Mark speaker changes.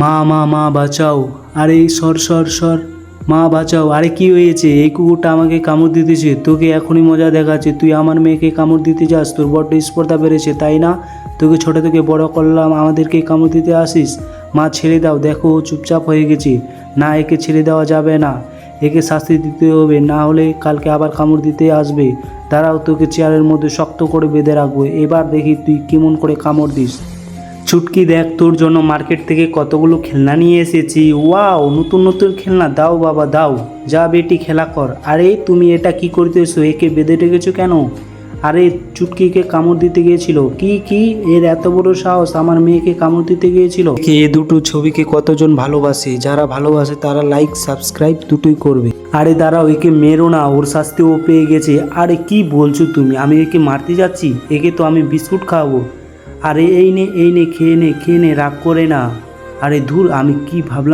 Speaker 1: মা মা মা বাঁচাও, আরে সর সর সর, মা বাঁচাও। আরে কি হয়েছে? এই কুকুরটা আমাকে কামড় দিতেছে, তোকে এখনই মজা দেখাচ্ছে। তুই আমার মেয়েকে কামড় দিতে যাস? তোর বড্ড স্পর্ধা বেড়েছে তাই না? তোকে ছোট থেকে বড় করলাম, আমাদেরকে কামড় দিতে আসিস? মা ছেড়ে দাও, দেখো ও চুপচাপ হয়ে গেছে। না, একে ছেড়ে দেওয়া যাবে না, একে শাস্তি দিতে হবে, না হলে কালকে আবার কামড় দিতে আসবে। দাঁড়াও, তোকে চেয়ারের মধ্যে শক্ত করে বেঁধে রাখবো, এবার দেখি তুই কেমন করে কামড় দিস। ছুটকি, দেখ তোর জন্য মার্কেট থেকে কতগুলো খেলনা নিয়ে এসেছি। ওয়াও, নতুন নতুন খেলনা, দাও বাবা দাও, যা বেটি খেলা কর। আরে তুমি এটা কি করতেছো? একে বেঁধে রেখেছো কেন? আরে চুটকিকে কামড় দিতে গিয়েছিল। কি এর এত বড় সাহস, আমার মেয়েকে কামড় দিতে গিয়েছিল? এ দুটো ছবিকে কতজন ভালোবাসে, যারা ভালোবাসে তারা লাইক সাবস্ক্রাইব দুটোই করবে। আরে দাঁড়াও, একে মেরো না, ওর শাস্তি ও পেয়ে গেছে। আরে কি বলছো তুমি? আমি একে মারতে যাচ্ছি? একে তো আমি বিস্কুট খাওয়াবো। আরে এই নে খেয়ে নে, রাগ করে না। আরে ধুর, আমি কি ভাবলাম।